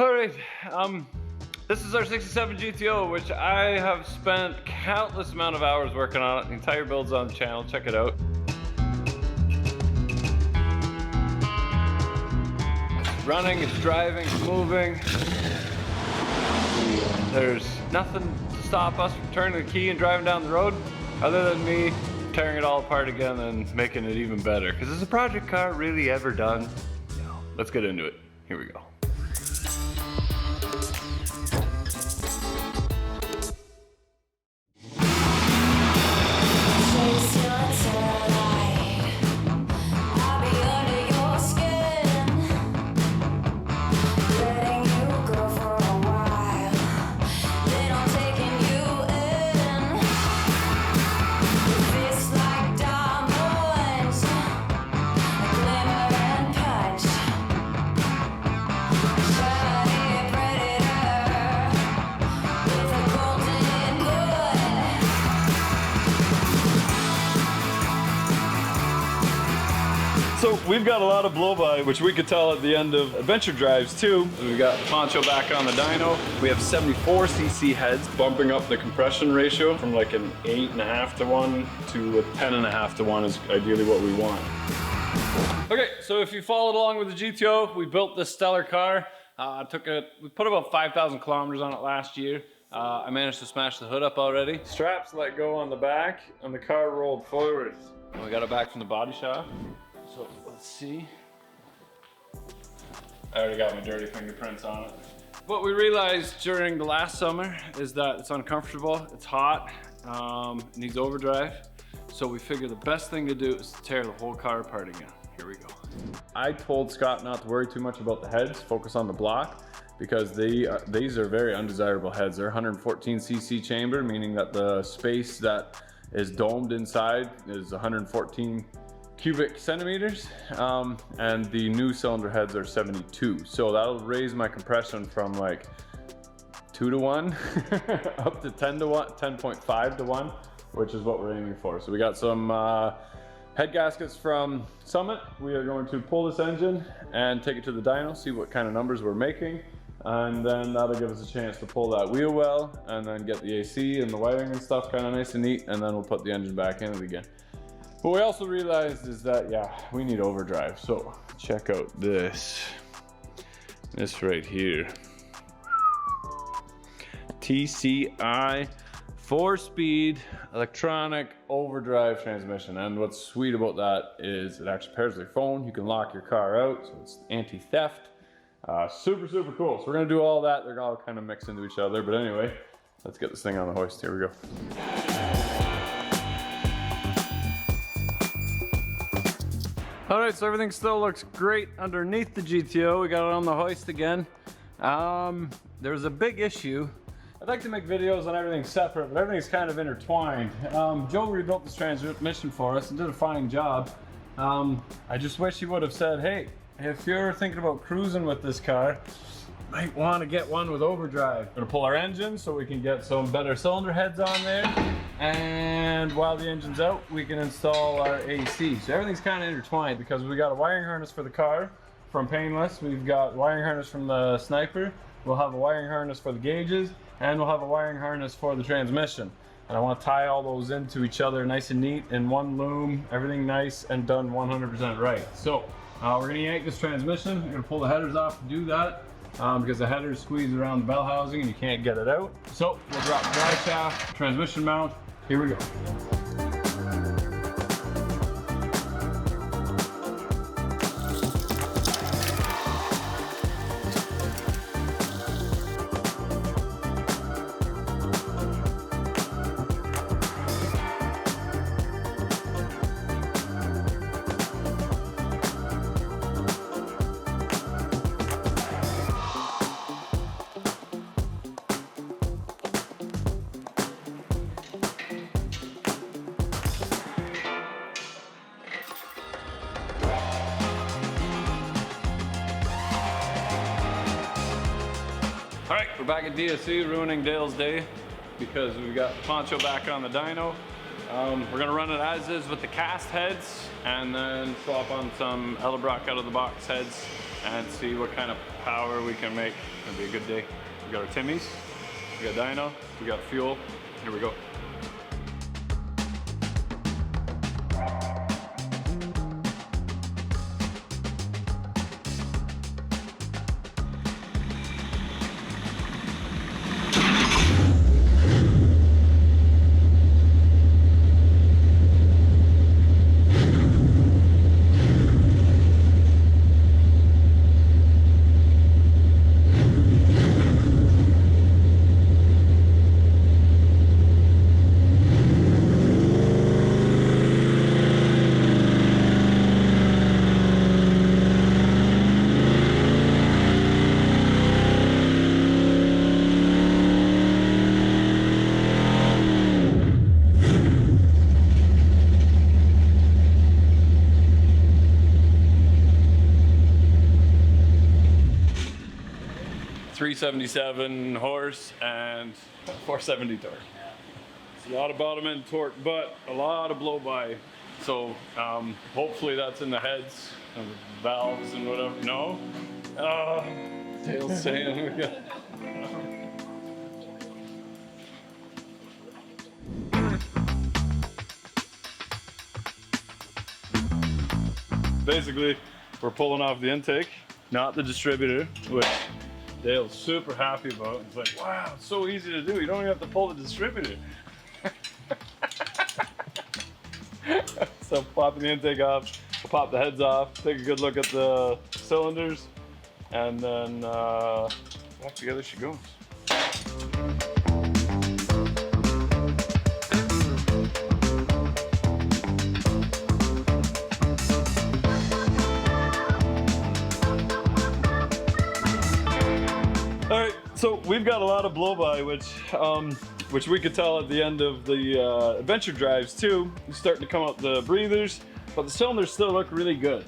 All right, this is our 67 GTO, which I have spent countless amount of hours working on it. The entire build's on the channel, check it out. It's running, it's driving, it's moving. There's nothing to stop us from turning the key and driving down the road, other than me tearing it all apart again and making it even better. Because is a project car really ever done? No. Let's get into it. Here we go. So we've got a lot of blow-by, which we could tell at the end of adventure drives too. We've got Pontiac back on the dyno. We have 74 cc heads, bumping up the compression ratio from like an 8.5 to 1 to a 10.5 to 1 is ideally what we want. Okay, so if you followed along with the GTO, we built this stellar car. We put about 5,000 kilometers on it last year. I managed to smash the hood up already. Straps let go on the back and the car rolled forward. And we got it back from the body shop. So let's see. I already got my dirty fingerprints on it. What we realized during the last summer is that it's uncomfortable, it's hot, it needs overdrive. So we figured the best thing to do is to tear the whole car apart again. Here we go. I told Scott not to worry too much about the heads, focus on the block, because these are very undesirable heads. They're 114 cc chamber, meaning that the space that is domed inside is 114 cubic centimeters, and the new cylinder heads are 72. So that'll raise my compression from like 2 to 1 up to 10 to 1, 10.5 to 1, which is what we're aiming for. So we got some head gaskets from Summit. We are going to pull this engine and take it to the dyno, see what kind of numbers we're making, and then that'll give us a chance to pull that wheel well and then get the AC and the wiring and stuff kind of nice and neat, and then we'll put the engine back in it again. What we also realized is that, yeah, we need overdrive. So check out this right here. TCI 4-speed electronic overdrive transmission. And what's sweet about that is it actually pairs with your phone. You can lock your car out, so it's anti-theft. Super, super cool. So we're gonna do all that. They're all kind of mixed into each other. But anyway, let's get this thing on the hoist. Here we go. All right, so everything still looks great underneath the GTO. We got it on the hoist again. There's a big issue. I'd like to make videos on everything separate, but everything's kind of intertwined. Joe rebuilt this transmission for us and did a fine job. I just wish he would have said, hey, if you're thinking about cruising with this car, you might want to get one with overdrive. We're gonna pull our engine so we can get some better cylinder heads on there. And while the engine's out, we can install our AC. So everything's kind of intertwined because we got a wiring harness for the car from Painless. We've got wiring harness from the Sniper. We'll have a wiring harness for the gauges, and we'll have a wiring harness for the transmission. And I want to tie all those into each other nice and neat in one loom, everything nice and done 100% right. So we're gonna yank this transmission. We're gonna pull the headers off to do that. Because the headers squeeze around the bell housing and you can't get it out. So we'll drop the drive shaft, transmission mount. Here we go. All right, we're back at DSC, ruining Dale's day because we've got Pontiac back on the dyno. We're gonna run it as is with the cast heads and then swap on some Edelbrock out of the box heads and see what kind of power we can make. It's gonna be a good day. We got our Timmies, we got dyno, we got fuel. Here we go. .377 horse and 470 torque. It's a lot of bottom end torque, but a lot of blow by. So hopefully that's in the heads and the valves and whatever. No? Tail's saying we got. Basically, we're pulling off the intake, not the distributor, which Dale's super happy about. It's like, wow, it's so easy to do. You don't even have to pull the distributor. So popping the intake off, we'll pop the heads off, take a good look at the cylinders, and then back together she goes. So we've got a lot of blow-by, which we could tell at the end of the adventure drives too. It's starting to come out the breathers, but the cylinders still look really good.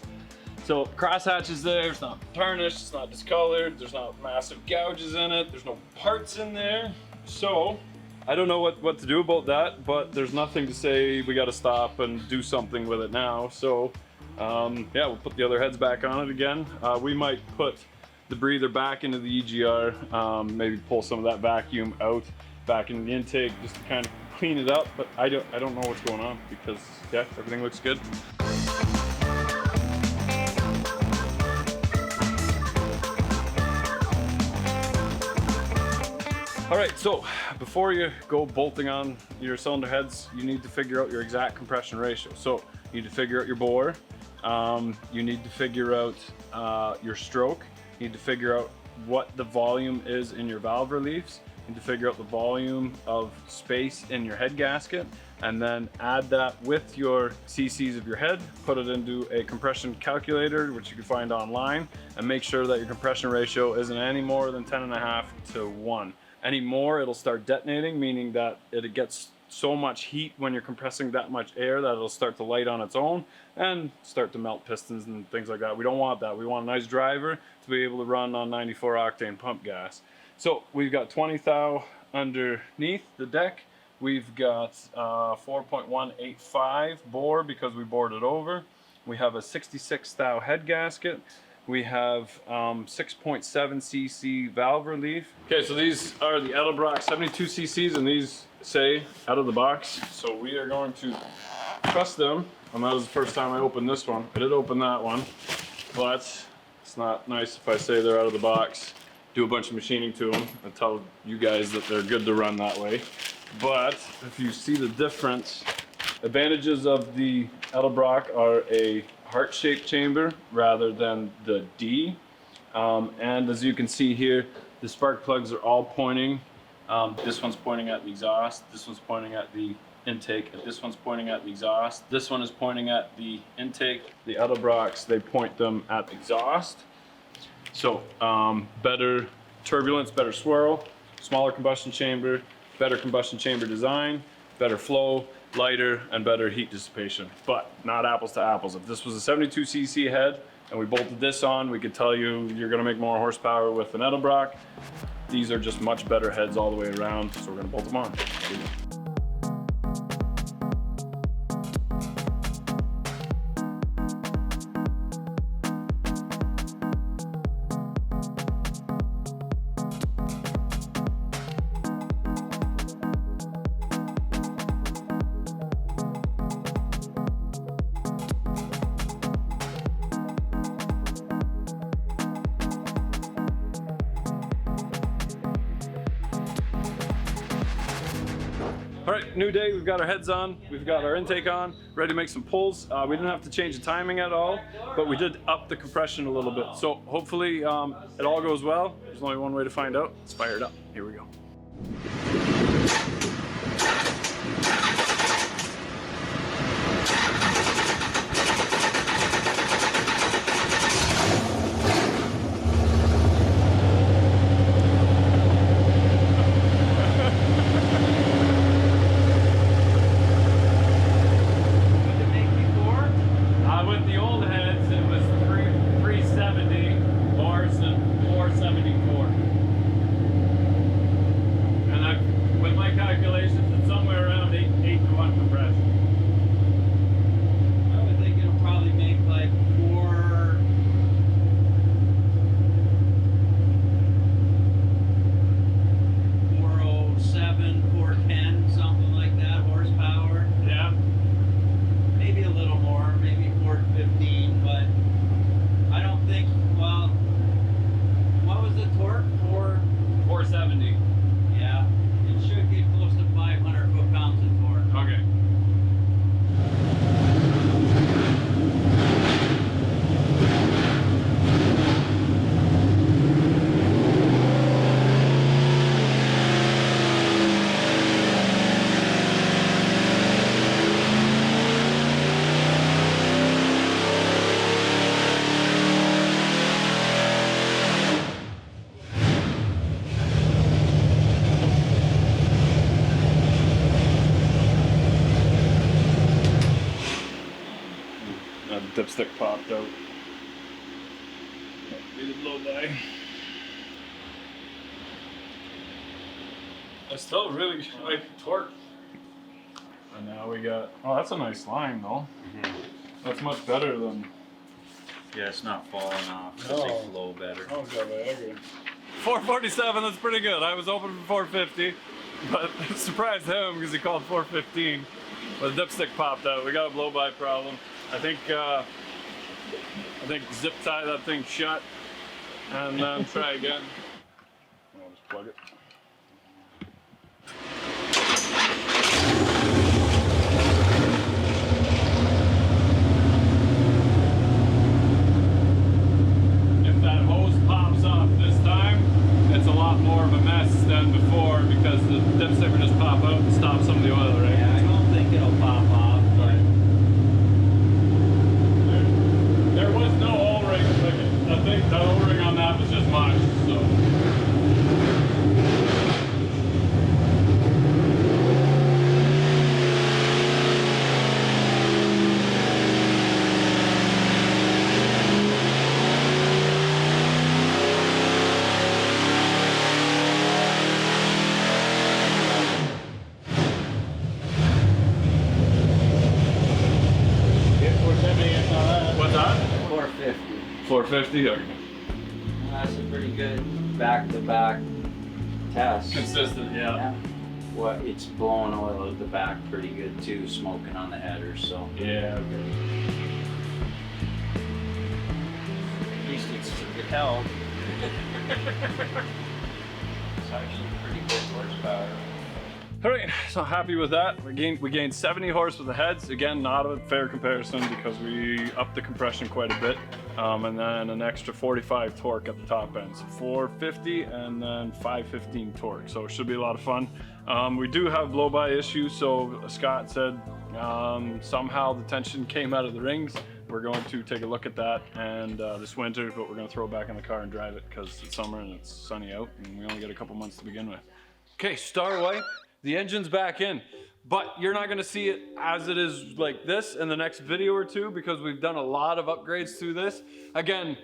So crosshatch is there, it's not tarnished, it's not discolored, there's not massive gouges in it, there's no parts in there. So I don't know what to do about that, but there's nothing to say we got to stop and do something with it now. So yeah, we'll put the other heads back on it again. We might put the breather back into the EGR, maybe pull some of that vacuum out back into the intake just to kind of clean it up, but I don't know what's going on because yeah, everything looks good. All right, so before you go bolting on your cylinder heads, you need to figure out your exact compression ratio. So you need to figure out your bore, you need to figure out your stroke, you need to figure out what the volume is in your valve reliefs, you need to figure out the volume of space in your head gasket, and then add that with your cc's of your head, put it into a compression calculator, which you can find online, and make sure that your compression ratio isn't any more than 10.5 to 1. Any more, it'll start detonating, meaning that it gets so much heat when you're compressing that much air that it'll start to light on its own and start to melt pistons and things like that. We don't want that. We want a nice driver to be able to run on 94 octane pump gas. So we've got 20 thou underneath the deck. We've got 4.185 bore because we bored it over. We have a 66 thou head gasket. We have 6.7 cc valve relief. Okay, so these are the Edelbrock 72 cc's, and these say out of the box. So we are going to trust them. And that was the first time I opened this one. I did open that one, but it's not nice if I say they're out of the box, do a bunch of machining to them, and tell you guys that they're good to run that way. But if you see the difference, advantages of the Edelbrock are a heart-shaped chamber rather than the D. And as you can see here, the spark plugs are all pointing. This one's pointing at the exhaust, this one's pointing at the intake, and this one's pointing at the exhaust. This one is pointing at the intake. The Edelbrocks, they point them at the exhaust. So better turbulence, better swirl, smaller combustion chamber, better combustion chamber design, better flow, lighter, and better heat dissipation, but not apples to apples. If this was a 72 cc head and we bolted this on, we could tell you you're gonna make more horsepower with an Edelbrock. These are just much better heads all the way around, so we're gonna bolt them on. All right, new day, we've got our heads on, we've got our intake on, ready to make some pulls. We didn't have to change the timing at all, but we did up the compression a little bit. So hopefully it all goes well. There's only one way to find out. Let's fire it up. Here we go. Dipstick popped out. Needed low by. I still really like torque. And now we got, oh, that's a nice line though. That's much better than. Yeah, it's not falling off. It's No. flow better. Oh god, I agree. 447, that's pretty good. I was hoping for 450, but surprised him because he called 415. But the dipstick popped out. We got a blow-by problem. I think zip tie that thing shut and then try again. I'll just plug it. If that hose pops off this time, it's a lot more of a mess than before because the dipstick will just pop out and stop some of the oil, right? Yeah, I don't think it'll pop off. There was no O-ring. I think the O-ring on that was just mush, so. What's that? 450. 450? Okay. That's a pretty good back-to-back test. Consistent, yeah. What, it's blowing oil at the back pretty good too, smoking on the header, so. Yeah, okay. At least it's held. It's actually pretty good horsepower. All right, so happy with that. We gained 70 horse with the heads. Again, not a fair comparison because we upped the compression quite a bit. And then an extra 45 torque at the top end. So 450 and then 515 torque. So it should be a lot of fun. We do have blow-by issues. So Scott said somehow the tension came out of the rings. We're going to take a look at that and this winter, but we're going to throw it back in the car and drive it because it's summer and it's sunny out and we only get a couple months to begin with. Okay, start away. The engine's back in, but you're not gonna see it as it is like this in the next video or two because we've done a lot of upgrades to this. Again,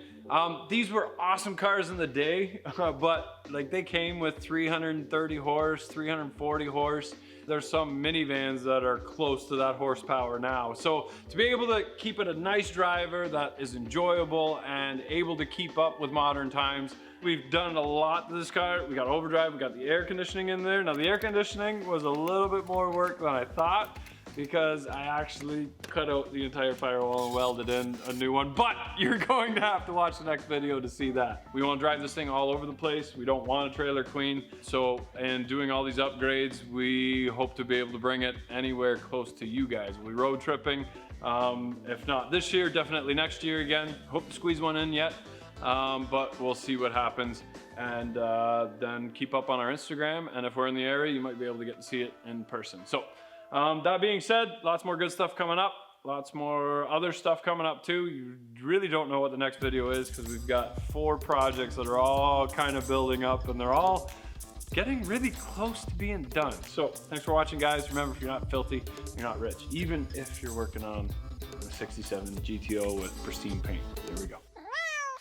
these were awesome cars in the day, but like they came with 330 horse, 340 horse. There's some minivans that are close to that horsepower now. So to be able to keep it a nice driver that is enjoyable and able to keep up with modern times, we've done a lot to this car. We got overdrive, we got the air conditioning in there. Now the air conditioning was a little bit more work than I thought because I actually cut out the entire firewall and welded in a new one, but you're going to have to watch the next video to see that. We want to drive this thing all over the place. We don't want a trailer queen. So, and doing all these upgrades, we hope to be able to bring it anywhere close to you guys. We'll be road tripping. If not this year, definitely next year again. Hope to squeeze one in yet, but we'll see what happens. And then keep up on our Instagram. And if we're in the area, you might be able to get to see it in person. So that being said, lots more good stuff coming up. Lots more other stuff coming up too. You really don't know what the next video is because we've got 4 projects that are all kind of building up and they're all getting really close to being done. So thanks for watching, guys. Remember, if you're not filthy, you're not rich. Even if you're working on a 67 GTO with pristine paint. There we go.